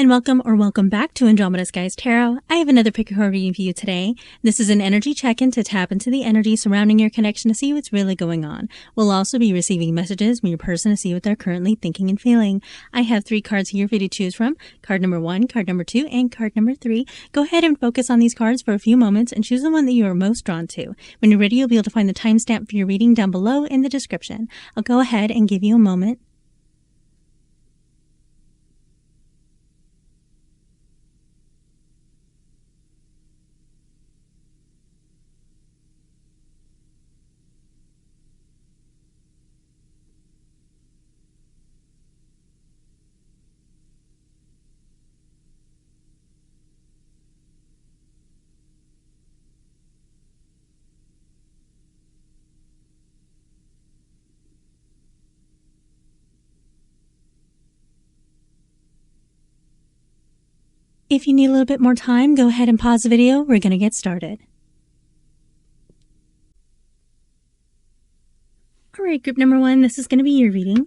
and welcome back to Andromeda Skies Tarot. I have another pick a card reading for you today. This is an energy check-in to tap into the energy surrounding your connection to see what's really going on. We'll also be receiving messages from your person to see what they're currently thinking and feeling. I have 3 cards here for you to choose from. Card number 1, card number 2, and card number 3. Go ahead and focus on these cards for a few moments and choose the one that you are most drawn to. When you're ready, you'll be able to find the timestamp for your reading down below in the description. I'll go ahead and give you a moment. If you need a little bit more time, go ahead and pause the video. We're going to get started. All right, group number 1, this is going to be your reading.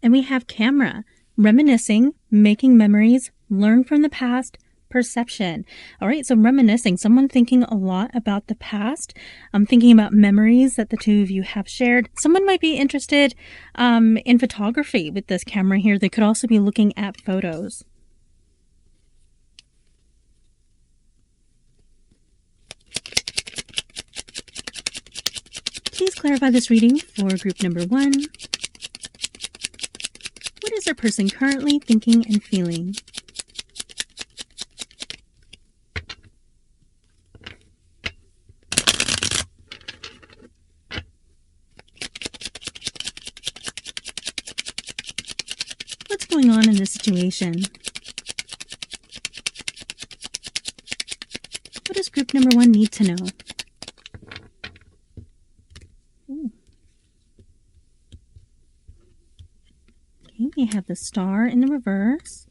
And we have camera, reminiscing, making memories, learn from the past, perception. All right, so reminiscing, someone thinking a lot about the past. I'm thinking about memories that the two of you have shared. Someone might be interested in photography with this camera here. They could also be looking at photos. Please clarify this reading for group number 1. What is our person currently thinking and feeling? What's going on in this situation? What does group number 1 need to know? We have the Star in the reverse,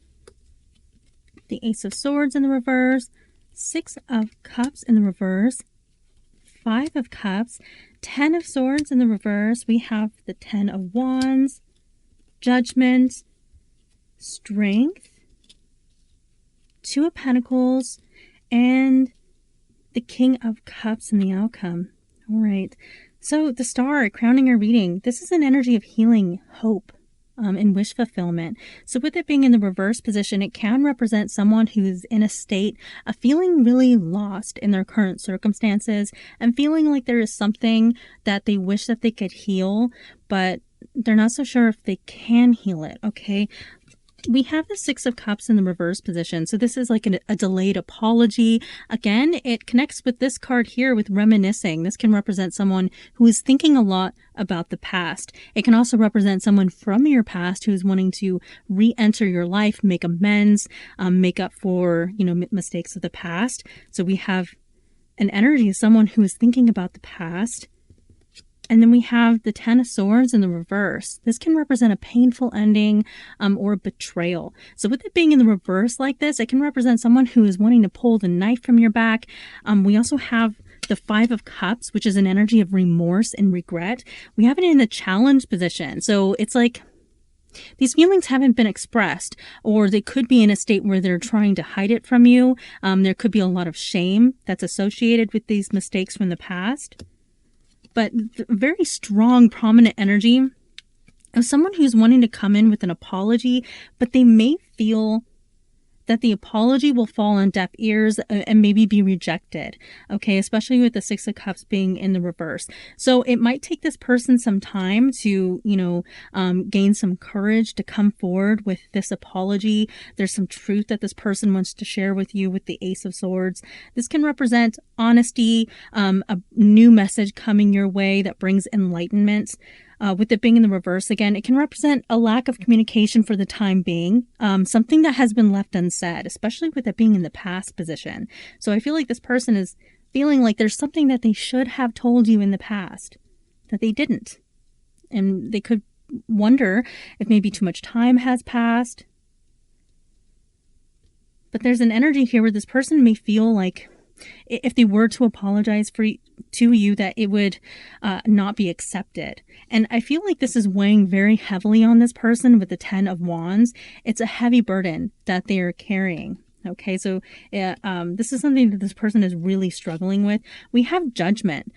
the Ace of Swords in the reverse, 6 of Cups in the reverse, 5 of Cups, 10 of Swords in the reverse. We have the 10 of Wands, Judgment, Strength, 2 of Pentacles, and the King of Cups in the outcome. All right, so the Star crowning our reading. This is an energy of healing, hope, and wish fulfillment. So with it being in the reverse position, it can represent someone who's in a state of feeling really lost in their current circumstances and feeling like there is something that they wish that they could heal, but they're not so sure if they can heal it. Okay. We have the 6 of Cups in the reverse position. So this is like a delayed apology. Again, it connects with this card here with reminiscing. This can represent someone who is thinking a lot about the past. It can also represent someone from your past who is wanting to re-enter your life, make amends, make up for, mistakes of the past. So we have an energy of someone who is thinking about the past. And then we have the 10 of Swords in the reverse. This can represent a painful ending or a betrayal. So with it being in the reverse like this, it can represent someone who is wanting to pull the knife from your back. We also have the 5 of Cups, which is an energy of remorse and regret. We have it in the challenge position. So it's like these feelings haven't been expressed, or they could be in a state where they're trying to hide it from you. There could be a lot of shame that's associated with these mistakes from the past. But very strong, prominent energy of someone who's wanting to come in with an apology, but they may feel that the apology will fall on deaf ears and maybe be rejected. Okay, especially with the 6 of Cups being in the reverse. So it might take this person some time to, gain some courage to come forward with this apology. There's some truth that this person wants to share with you with the Ace of Swords. This can represent honesty, a new message coming your way that brings enlightenment. With it being in the reverse again, it can represent a lack of communication for the time being, something that has been left unsaid, especially with it being in the past position. So I feel like this person is feeling like there's something that they should have told you in the past that they didn't. And they could wonder if maybe too much time has passed. But there's an energy here where this person may feel like if they were to apologize to you, that it would not be accepted. And I feel like this is weighing very heavily on this person with the 10 of Wands. It's a heavy burden that they are carrying. Okay, so this is something that this person is really struggling with. We have Judgment.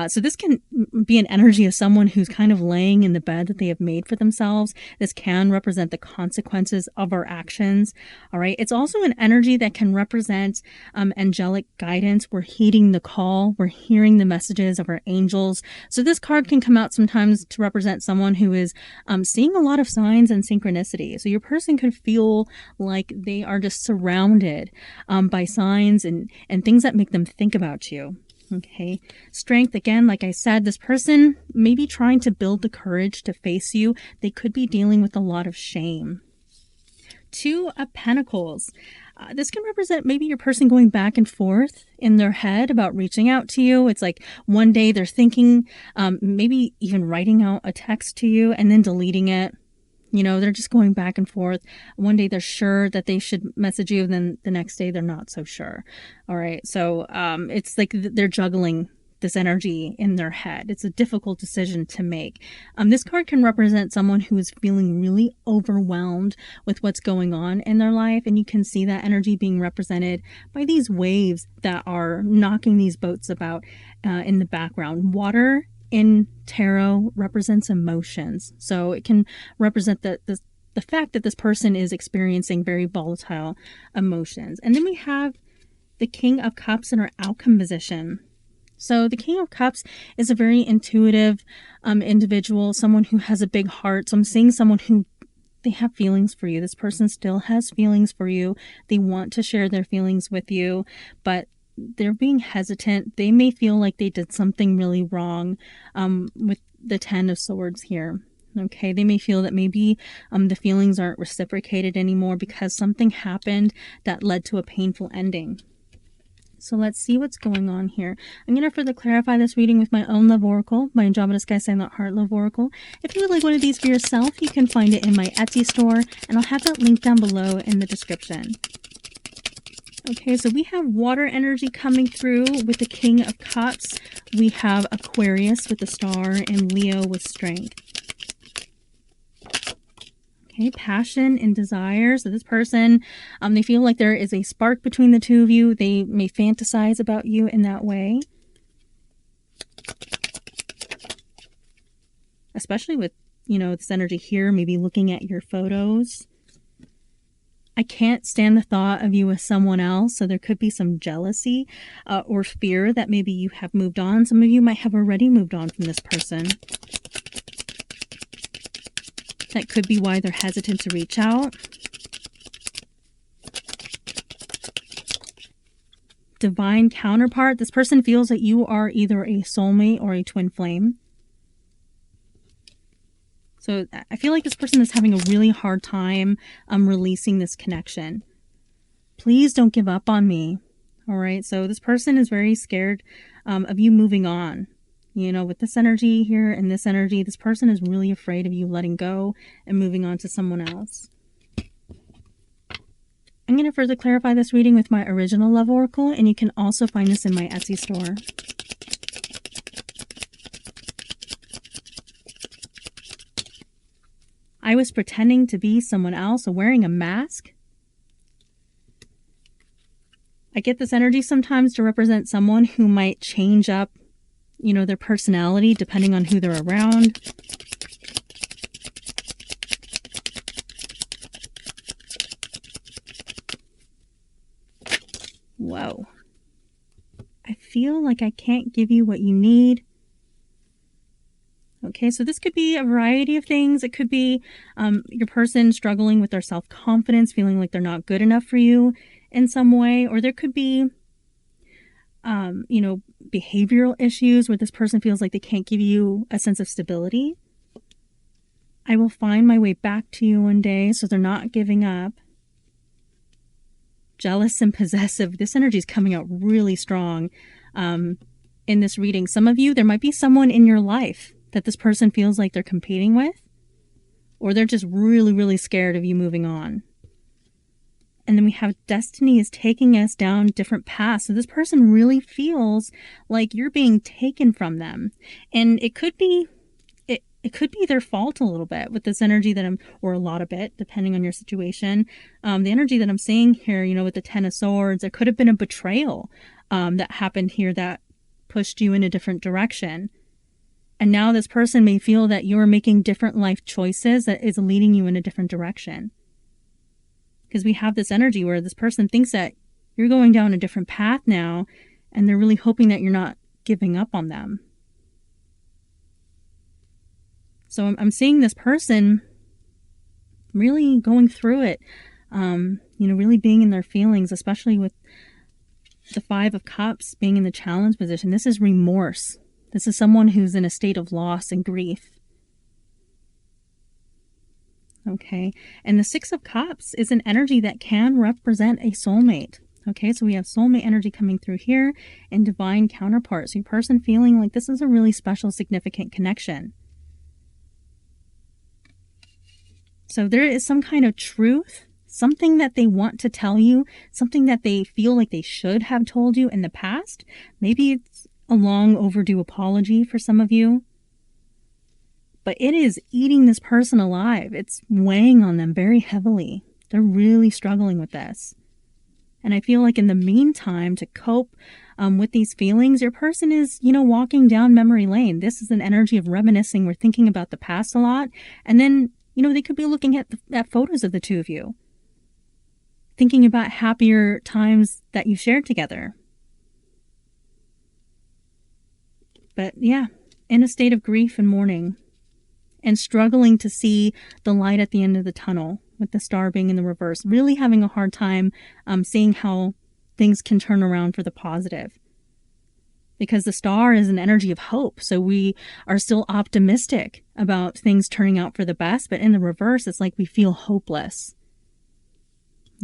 So this can be an energy of someone who's kind of laying in the bed that they have made for themselves. This can represent the consequences of our actions. All right, it's also an energy that can represent angelic guidance. We're heeding the call. We're hearing the messages of our angels. So this card can come out sometimes to represent someone who is seeing a lot of signs and synchronicity. So your person could feel like they are just surrounded by signs and things that make them think about you. Okay. Strength, again, like I said, this person may be trying to build the courage to face you. They could be dealing with a lot of shame. 2 of Pentacles. This can represent maybe your person going back and forth in their head about reaching out to you. It's like one day they're thinking, maybe even writing out a text to you and then deleting it. You know, they're just going back and forth. One day they're sure that they should message you, and then the next day they're not so sure. All right. So it's like they're juggling this energy in their head. It's a difficult decision to make. This card can represent someone who is feeling really overwhelmed with what's going on in their life. And you can see that energy being represented by these waves that are knocking these boats about in the background. Water in tarot represents emotions. So it can represent the fact that this person is experiencing very volatile emotions. And then we have the King of Cups in our outcome position. So the King of Cups is a very intuitive individual, someone who has a big heart. So I'm seeing someone who they have feelings for you. This person still has feelings for you. They want to share their feelings with you, but they're being hesitant. They may feel like they did something really wrong with the 10 of Swords here. Okay, they may feel that maybe the feelings aren't reciprocated anymore because something happened that led to a painful ending. So let's see what's going on here. I'm going to further clarify this reading with my own love oracle, my Andromeda Sky Sign Heart Love Oracle. If you would like one of these for yourself, you can find it in my Etsy store, and I'll have that link down below in the description. Okay, so we have water energy coming through with the King of Cups. We have Aquarius with the Star and Leo with Strength. Okay, passion and desire. So this person, they feel like there is a spark between the two of you. They may fantasize about you in that way. Especially with, you know, this energy here, maybe looking at your photos. I can't stand the thought of you with someone else, so there could be some jealousy or fear that maybe you have moved on. Some of you might have already moved on from this person. That could be why they're hesitant to reach out. Divine counterpart. This person feels that you are either a soulmate or a twin flame. So I feel like this person is having a really hard time releasing this connection. Please don't give up on me. All right. So this person is very scared of you moving on. You know, with this energy here and this energy, this person is really afraid of you letting go and moving on to someone else. I'm going to further clarify this reading with my original love oracle, and you can also find this in my Etsy store. I was pretending to be someone else or wearing a mask. I get this energy sometimes to represent someone who might change up, you know, their personality depending on who they're around. Whoa. I feel like I can't give you what you need. Okay, so this could be a variety of things. It could be your person struggling with their self-confidence, feeling like they're not good enough for you in some way. Or there could be, you know, behavioral issues where this person feels like they can't give you a sense of stability. I will find my way back to you one day, so they're not giving up. Jealous and possessive. This energy is coming out really strong in this reading. Some of you, there might be someone in your life that this person feels like they're competing with, or they're just really, really scared of you moving on. And then we have destiny is taking us down different paths. So this person really feels like you're being taken from them. And it could be their fault a little bit with this energy that or a lot of it, depending on your situation. The energy that I'm seeing here, you know, with the Ten of Swords, there could have been a betrayal that happened here that pushed you in a different direction. And now this person may feel that you're making different life choices that is leading you in a different direction. Because we have this energy where this person thinks that you're going down a different path now, and they're really hoping that you're not giving up on them. So I'm seeing this person really going through it, you know, really being in their feelings, especially with the Five of Cups being in the challenge position. This is remorse. This is someone who's in a state of loss and grief. Okay, and the Six of Cups is an energy that can represent a soulmate. Okay, so we have soulmate energy coming through here and divine counterpart. So your person feeling like this is a really special, significant connection. So there is some kind of truth, something that they want to tell you, something that they feel like they should have told you in the past. Maybe it's a long overdue apology for some of you. But it is eating this person alive. It's weighing on them very heavily. They're really struggling with this. And I feel like in the meantime, to cope with these feelings, your person is, you know, walking down memory lane. This is an energy of reminiscing. We're thinking about the past a lot. And then, you know, they could be looking at photos of the two of you, thinking about happier times that you shared together. But yeah, in a state of grief and mourning, and struggling to see the light at the end of the tunnel, with the star being in the reverse, really having a hard time seeing how things can turn around for the positive. Because the star is an energy of hope, so we are still optimistic about things turning out for the best, but in the reverse, it's like we feel hopeless.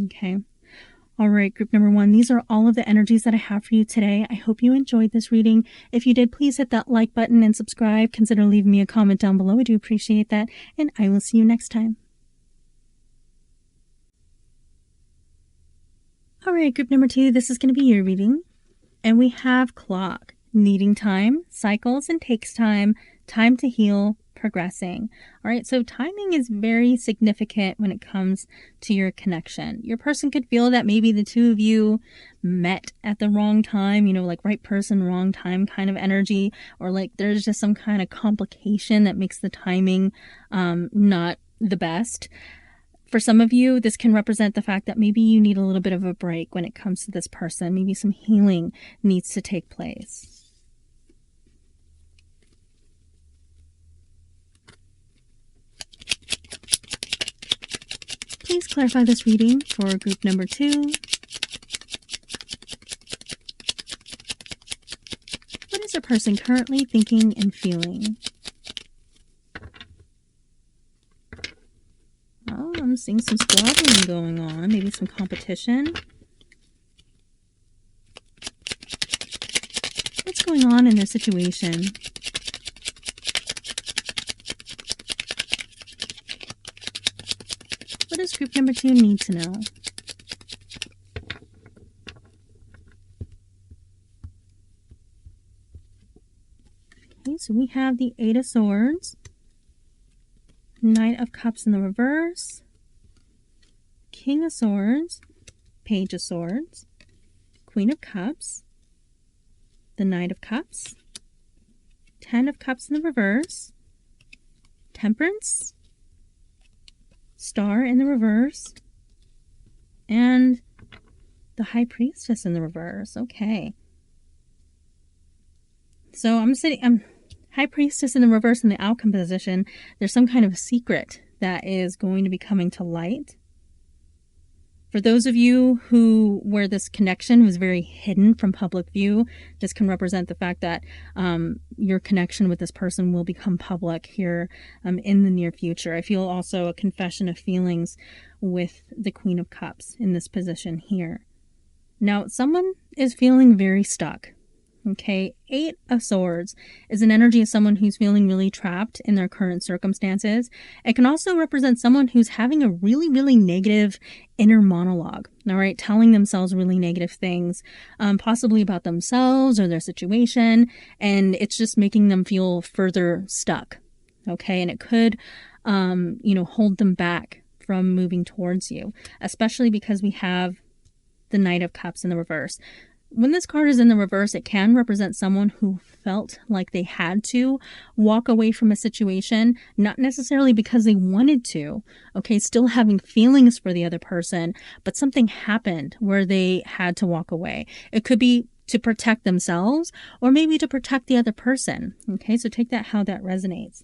Okay. All right, group number 1, these are all of the energies that I have for you today. I hope you enjoyed this reading. If you did, please hit that like button and subscribe. Consider leaving me a comment down below. I do appreciate that, and I will see you next time. All right, group number 2, this is going to be your reading. And we have clock, needing time, cycles and takes time, time to heal, progressing. All right, so timing is very significant when it comes to your connection. Your person could feel that maybe the two of you met at the wrong time, you know, like right person, wrong time kind of energy, or like there's just some kind of complication that makes the timing not the best. For some of you, this can represent the fact that maybe you need a little bit of a break when it comes to this person. Maybe some healing needs to take place. Please clarify this reading for group number 2. What is a person currently thinking and feeling? Oh, I'm seeing some squabbling going on, maybe some competition. What's going on in their situation? What does group number 2 need to know? Okay, so we have the Eight of Swords, Knight of Cups in the reverse, King of Swords, Page of Swords, Queen of Cups, the Knight of Cups, Ten of Cups in the reverse, Temperance, Star in the reverse, and the High Priestess in the reverse. Okay. So I'm sitting, High Priestess in the reverse in the outcome position. There's some kind of secret that is going to be coming to light. For those of you where this connection was very hidden from public view, this can represent the fact that your connection with this person will become public here in the near future. I feel also a confession of feelings with the Queen of Cups in this position here. Now, someone is feeling very stuck. Okay, Eight of Swords is an energy of someone who's feeling really trapped in their current circumstances. It can also represent someone who's having a really, really negative inner monologue, all right, telling themselves really negative things, possibly about themselves or their situation, and it's just making them feel further stuck, okay, and it could, hold them back from moving towards you, especially because we have the Knight of Cups in the reverse. When this card is in the reverse, it can represent someone who felt like they had to walk away from a situation, not necessarily because they wanted to, okay, still having feelings for the other person, but something happened where they had to walk away. It could be to protect themselves or maybe to protect the other person, okay, so take that how that resonates.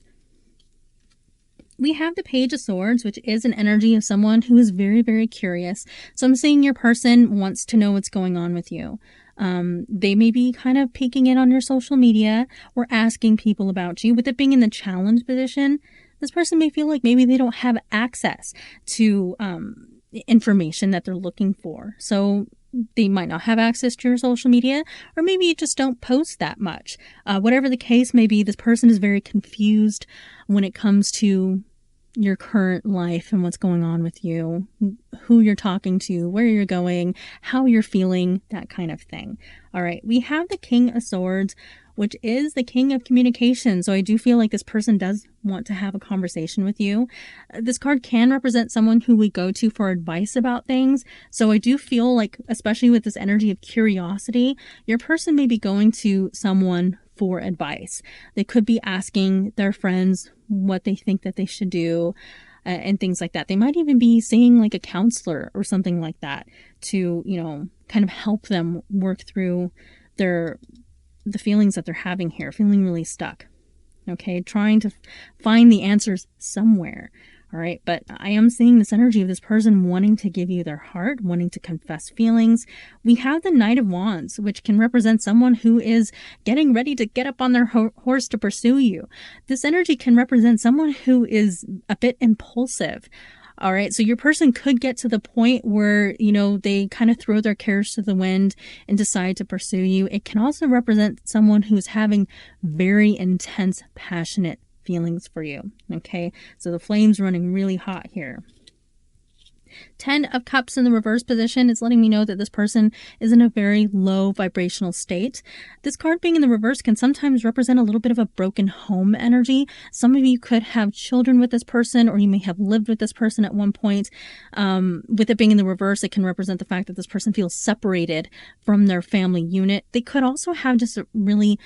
We have the Page of Swords, which is an energy of someone who is very, very curious. So I'm seeing your person wants to know what's going on with you. They may be kind of peeking in on your social media or asking people about you. With it being in the challenge position, this person may feel like maybe they don't have access to information that they're looking for. So they might not have access to your social media, or maybe you just don't post that much. Whatever the case may be, this person is very confused when it comes to your current life and what's going on with you, who you're talking to, where you're going, how you're feeling, that kind of thing. All right, we have the King of Swords, which is the king of communication. So I do feel like this person does want to have a conversation with you. This card can represent someone who we go to for advice about things. So I do feel like, especially with this energy of curiosity, your person may be going to someone for advice. They could be asking their friends what they think that they should do and things like that. They might even be seeing like a counselor or something like that to, kind of help them work through the feelings that they're having here, feeling really stuck. Okay, trying to find the answers somewhere. All right, but I am seeing this energy of this person wanting to give you their heart, wanting to confess feelings. We have the Knight of Wands, which can represent someone who is getting ready to get up on their horse to pursue you. This energy can represent someone who is a bit impulsive. All right, so your person could get to the point where, they kind of throw their cares to the wind and decide to pursue you. It can also represent someone who's having very intense, passionate feelings for you. Okay, so the flame's running really hot here. 10 of Cups in the reverse position is letting me know that this person is in a very low vibrational state. This card being in the reverse can sometimes represent a little bit of a broken home energy. Some of you could have children with this person, or you may have lived with this person at one point. With it being in the reverse, it can represent the fact that this person feels separated from their family unit. They could also have just a really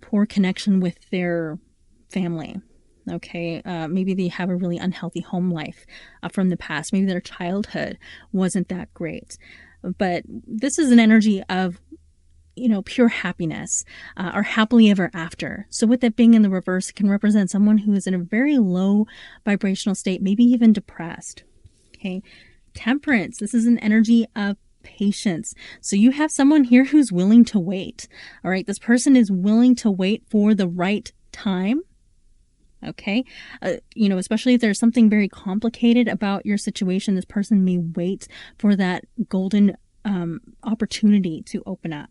poor connection with their family. Okay, maybe they have a really unhealthy home life from the past. Maybe their childhood wasn't that great. But this is an energy of, pure happiness or happily ever after. So with it being in the reverse, it can represent someone who is in a very low vibrational state, maybe even depressed. Okay, Temperance. This is an energy of patience. So you have someone here who's willing to wait. All right, this person is willing to wait for the right time. Okay, especially if there's something very complicated about your situation, this person may wait for that golden opportunity to open up.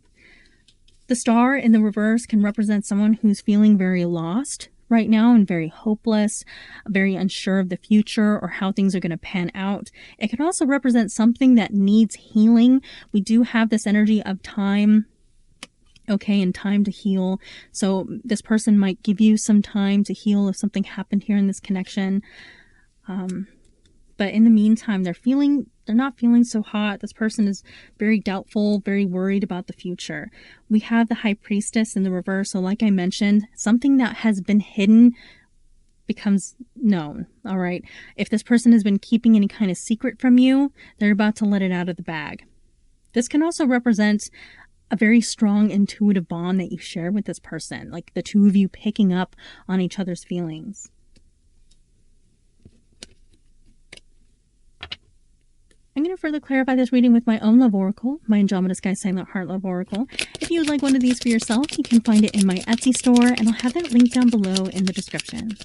The Star in the reverse can represent someone who's feeling very lost right now and very hopeless, very unsure of the future or how things are going to pan out. It can also represent something that needs healing. We do have this energy of time. Okay, and time to heal. So this person might give you some time to heal if something happened here in this connection. But in the meantime, they're not feeling so hot. This person is very doubtful, very worried about the future. We have the High Priestess in the reverse. So like I mentioned, something that has been hidden becomes known. All right. If this person has been keeping any kind of secret from you, they're about to let it out of the bag. This can also represent a very strong intuitive bond that you share with this person, like the two of you picking up on each other's feelings. I'm going to further clarify this reading with my own love oracle, my Andromeda Sky Silent Heart Love Oracle. If you would like one of these for yourself, you can find it in my Etsy store, and I'll have that link down below in the description.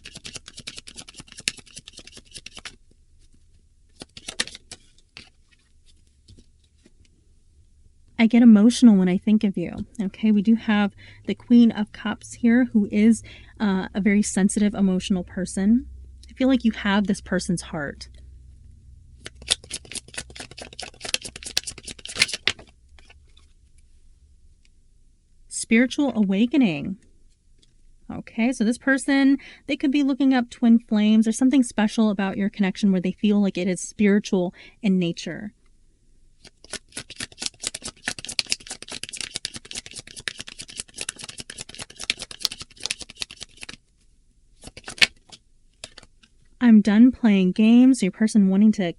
I get emotional when I think of you. Okay, we do have the Queen of Cups here, who is a very sensitive, emotional person. I feel like you have this person's heart. Spiritual awakening. Okay, so this person, they could be looking up twin flames or something special about your connection where they feel like it is spiritual in nature. I'm done playing games. Your person wanting to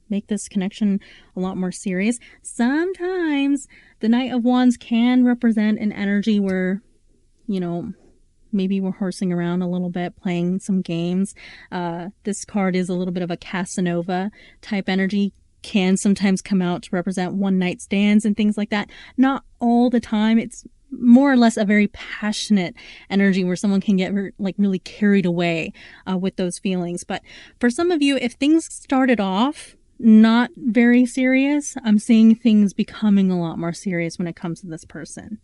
make this connection a lot more serious. Sometimes the Knight of Wands can represent an energy where, you know, maybe we're horsing around a little bit, playing some games. This card is a little bit of a Casanova type energy, can sometimes come out to represent one night stands and things like that. Not all the time. It's more or less a very passionate energy where someone can get like really carried away with those feelings. But for some of you, if things started off not very serious, I'm seeing things becoming a lot more serious when it comes to this person.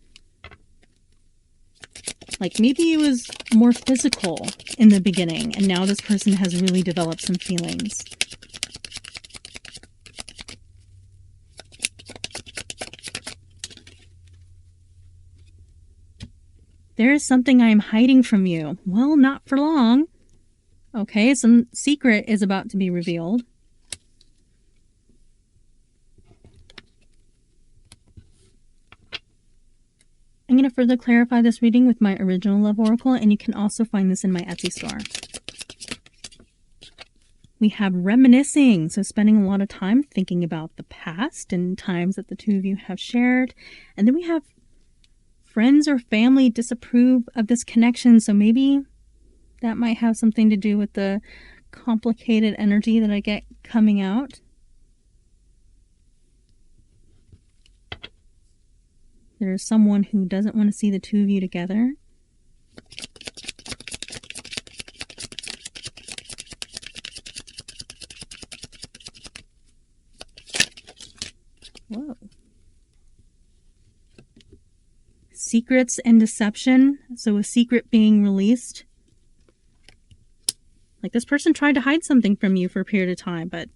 Like maybe it was more physical in the beginning, and now this person has really developed some feelings. There is something I am hiding from you. Well, not for long. Okay, some secret is about to be revealed. I'm going to further clarify this reading with my original love oracle, and you can also find this in my Etsy store. We have reminiscing, so spending a lot of time thinking about the past and times that the two of you have shared. And then we have friends or family disapprove of this connection, so maybe that might have something to do with the complicated energy that I get coming out. There's someone who doesn't want to see the two of you together. Whoa. Secrets and deception. So a secret being released. Like this person tried to hide something from you for a period of time, but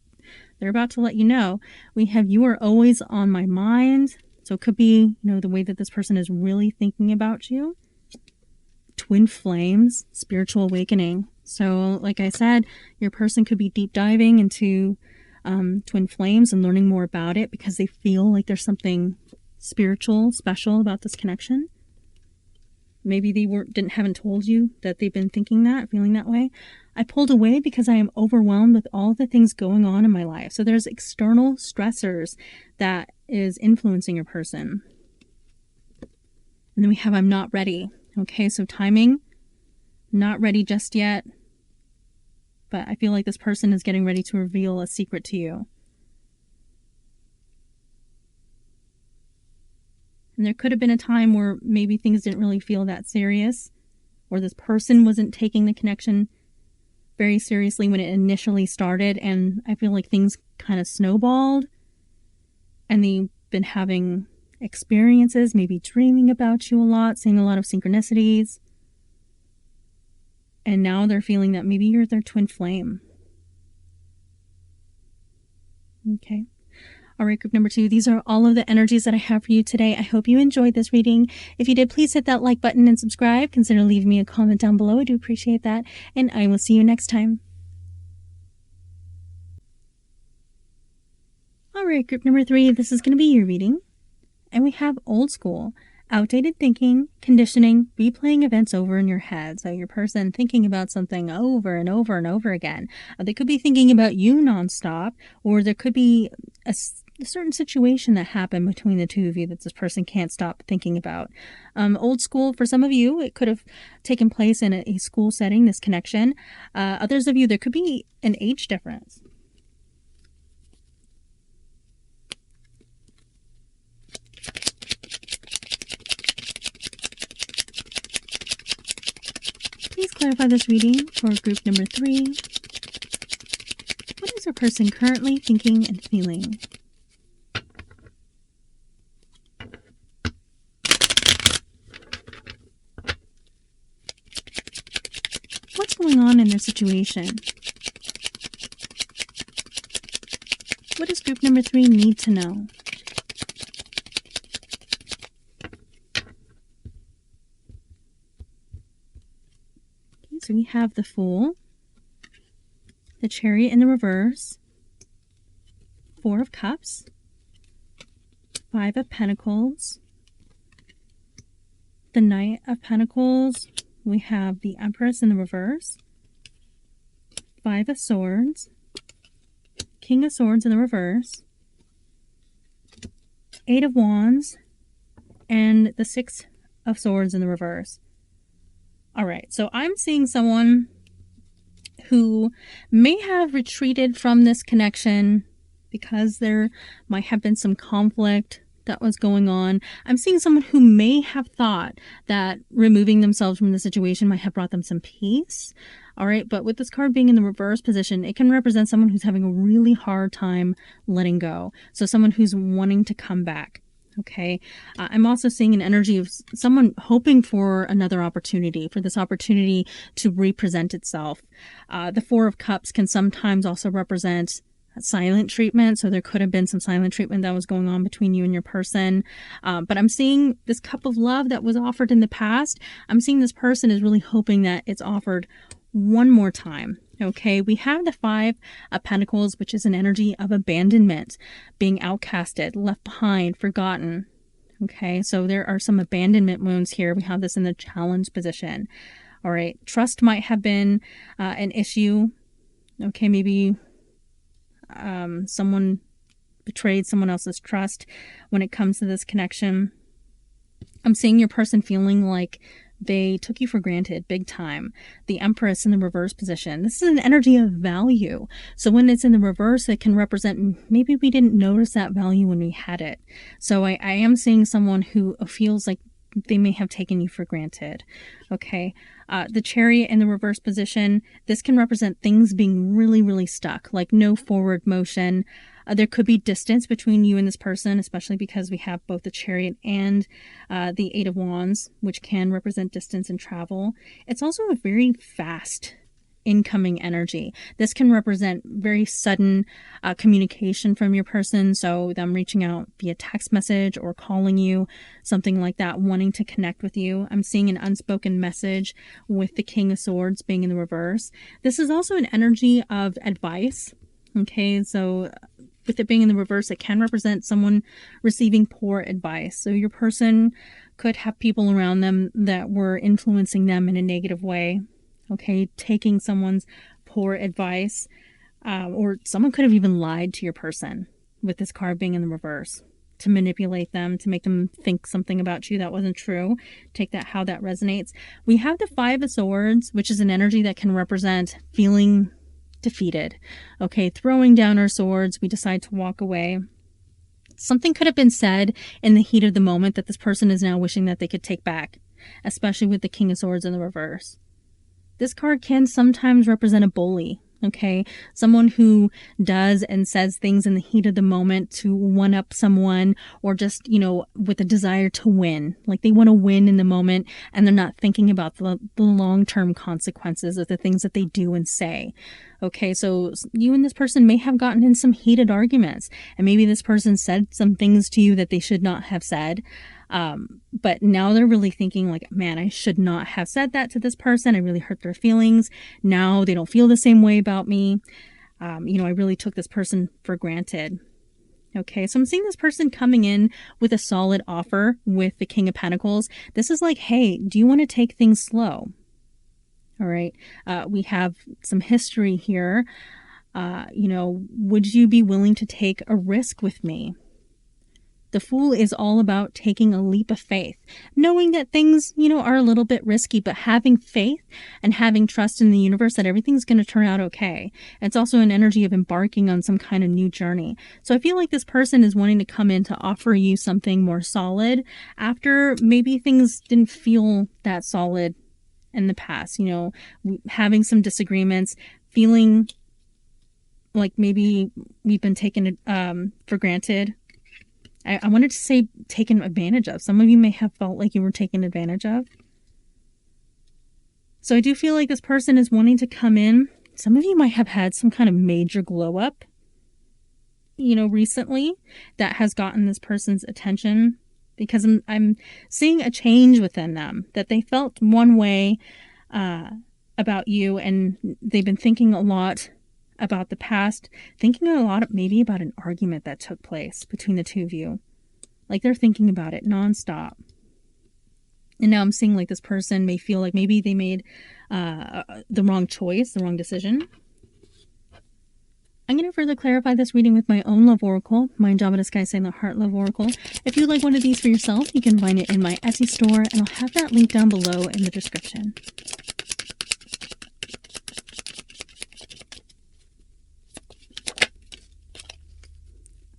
they're about to let you know. We have you are always on my mind. So it could be, you know, the way that this person is really thinking about you. Twin flames, spiritual awakening. So like I said, your person could be deep diving into twin flames and learning more about it because they feel like there's something spiritual, special about this connection. Maybe they haven't told you that they've been thinking that, feeling that way. I pulled away because I am overwhelmed with all the things going on in my life. So there's external stressors that is influencing your person. And then we have I'm not ready. Okay, so timing, not ready just yet. But I feel like this person is getting ready to reveal a secret to you. And there could have been a time where maybe things didn't really feel that serious, or this person wasn't taking the connection very seriously when it initially started, and I feel like things kind of snowballed, and they've been having experiences, maybe dreaming about you a lot, seeing a lot of synchronicities, and now they're feeling that maybe you're their twin flame. Okay. All right, group number 2, these are all of the energies that I have for you today. I hope you enjoyed this reading. If you did, please hit that like button and subscribe. Consider leaving me a comment down below. I do appreciate that. And I will see you next time. All right, group number 3, this is going to be your reading. And we have old school, outdated thinking, conditioning, replaying events over in your head. So your person thinking about something over and over and over again. They could be thinking about you nonstop, or there could be a certain situation that happened between the two of you that this person can't stop thinking about. Old school, for some of you, it could have taken place in a school setting, this connection. Others of you, there could be an age difference. Please clarify this reading for group number 3. What is our person currently thinking and feeling? going on in their situation? What does group number 3 need to know? Okay, so we have the Fool, the Chariot in the reverse, 4 of Cups, 5 of Pentacles, the Knight of Pentacles. We have the Empress in the reverse, 5 of Swords, King of Swords in the reverse, 8 of Wands, and the 6 of Swords in the reverse. All right, so I'm seeing someone who may have retreated from this connection because there might have been some conflict that was going on. I'm seeing someone who may have thought that removing themselves from the situation might have brought them some peace. All right, but with this card being in the reverse position, it can represent someone who's having a really hard time letting go. So someone who's wanting to come back. Okay, I'm also seeing an energy of someone hoping for another opportunity, for this opportunity to represent itself. The 4 of Cups can sometimes also represent silent treatment. So there could have been some silent treatment that was going on between you and your person. But I'm seeing this cup of love that was offered in the past. I'm seeing this person is really hoping that it's offered one more time. Okay, we have the 5 of Pentacles, which is an energy of abandonment, being outcasted, left behind, forgotten. Okay, so there are some abandonment wounds here. We have this in the challenge position. All right, trust might have been an issue. Okay, maybe someone betrayed someone else's trust when it comes to this connection. I'm seeing your person feeling like they took you for granted big time. The Empress in the reverse position. This is an energy of value. So when it's in the reverse, it can represent maybe we didn't notice that value when we had it. So I am seeing someone who feels like they may have taken you for granted. Okay. The Chariot in the reverse position, this can represent things being really, really stuck, like no forward motion. There could be distance between you and this person, especially because we have both the Chariot and the 8 of Wands, which can represent distance and travel. It's also a very fast incoming energy. This can represent very sudden communication from your person. So them reaching out via text message or calling you, something like that, wanting to connect with you. I'm seeing an unspoken message with the King of Swords being in the reverse. This is also an energy of advice. Okay, so with it being in the reverse, it can represent someone receiving poor advice. So your person could have people around them that were influencing them in a negative way. Okay, taking someone's poor advice, or someone could have even lied to your person with this card being in the reverse to manipulate them, to make them think something about you that wasn't true. Take that how that resonates. We have the 5 of Swords, which is an energy that can represent feeling defeated. Okay, throwing down our swords, we decide to walk away. Something could have been said in the heat of the moment that this person is now wishing that they could take back, especially with the King of Swords in the reverse. This card can sometimes represent a bully. Okay, someone who does and says things in the heat of the moment to one up someone, or just, with a desire to win. Like they want to win in the moment and they're not thinking about the long-term consequences of the things that they do and say. Okay, so you and this person may have gotten in some heated arguments, and maybe this person said some things to you that they should not have said. But now they're really thinking like, man, I should not have said that to this person. I really hurt their feelings. Now they don't feel the same way about me. I really took this person for granted. Okay, so I'm seeing this person coming in with a solid offer with the King of Pentacles. This is like, hey, do you want to take things slow? All right, we have some history here. Would you be willing to take a risk with me? The Fool is all about taking a leap of faith, knowing that things, are a little bit risky, but having faith and having trust in the universe that everything's going to turn out okay. It's also an energy of embarking on some kind of new journey. So I feel like this person is wanting to come in to offer you something more solid after maybe things didn't feel that solid in the past, having some disagreements, feeling like maybe we've been taken for granted. I wanted to say taken advantage of. Some of you may have felt like you were taken advantage of. So I do feel like this person is wanting to come in. Some of you might have had some kind of major glow up, recently that has gotten this person's attention, because I'm seeing a change within them, that they felt one way about you, and they've been thinking a lot about the past, thinking a lot maybe about an argument that took place between the two of you. Like they're thinking about it nonstop. And now I'm seeing like this person may feel like maybe they made the wrong choice, the wrong decision. I'm going to further clarify this reading with my own love oracle, my Andromeda Sky Sign the Heart Love Oracle. If you'd like one of these for yourself, you can find it in my Etsy store, and I'll have that link down below in the description.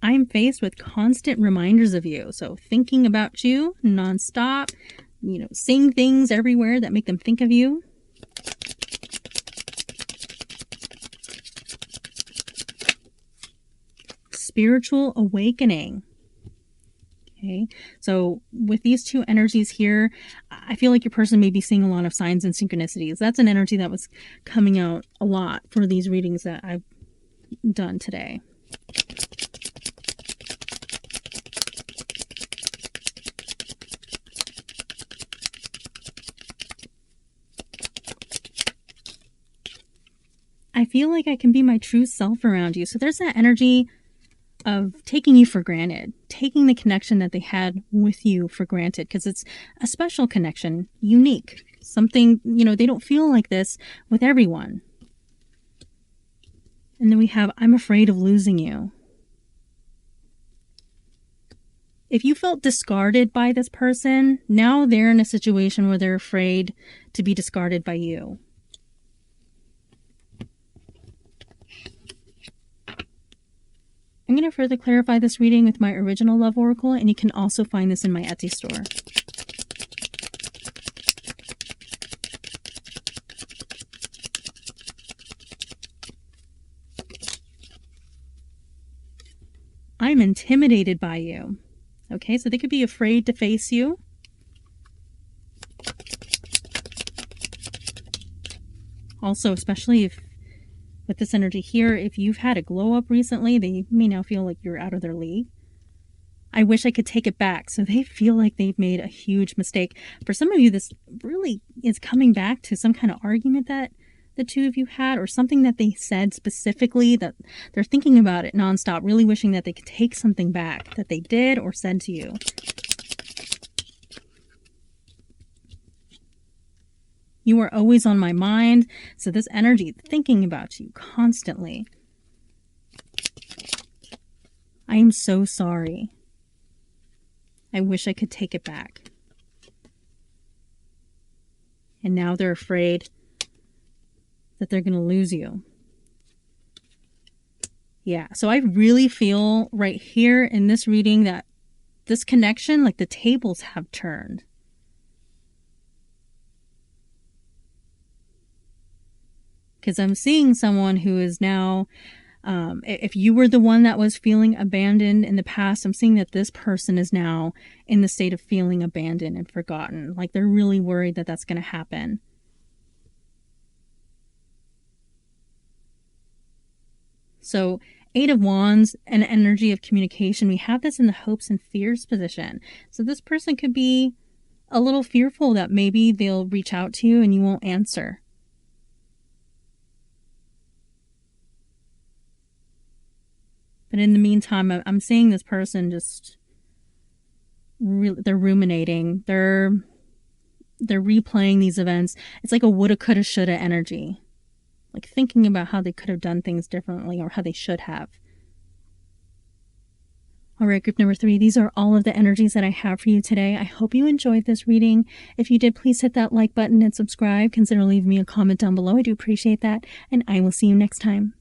I am faced with constant reminders of you. So thinking about you nonstop, seeing things everywhere that make them think of you. Spiritual awakening. Okay, so with these two energies here, I feel like your person may be seeing a lot of signs and synchronicities. That's an energy that was coming out a lot for these readings that I've done today. I feel like I can be my true self around you. So there's that energy of taking you for granted, taking the connection that they had with you for granted, because it's a special connection, unique, something, they don't feel like this with everyone. And then we have, I'm afraid of losing you. If you felt discarded by this person, now they're in a situation where they're afraid to be discarded by you. I'm going to further clarify this reading with my original love oracle, and you can also find this in my Etsy store. I'm intimidated by you. Okay, so they could be afraid to face you. Also, especially if with this energy here, if you've had a glow up recently, they may now feel like you're out of their league. I wish I could take it back. So they feel like they've made a huge mistake. For some of you, this really is coming back to some kind of argument that the two of you had, or something that they said specifically that they're thinking about it nonstop, really wishing that they could take something back that they did or said to you. You are always on my mind. So this energy, thinking about you constantly. I am so sorry. I wish I could take it back. And now they're afraid that they're going to lose you. Yeah, so I really feel right here in this reading that this connection, like the tables have turned. Because I'm seeing someone who is now, if you were the one that was feeling abandoned in the past, I'm seeing that this person is now in the state of feeling abandoned and forgotten. Like they're really worried that that's going to happen. So 8 of Wands and energy of communication. We have this in the hopes and fears position. So this person could be a little fearful that maybe they'll reach out to you and you won't answer. But in the meantime, I'm seeing this person just, they're ruminating. They're replaying these events. It's like a woulda, coulda, shoulda energy. Like thinking about how they could have done things differently or how they should have. All right, group number 3, these are all of the energies that I have for you today. I hope you enjoyed this reading. If you did, please hit that like button and subscribe. Consider leaving me a comment down below. I do appreciate that. And I will see you next time.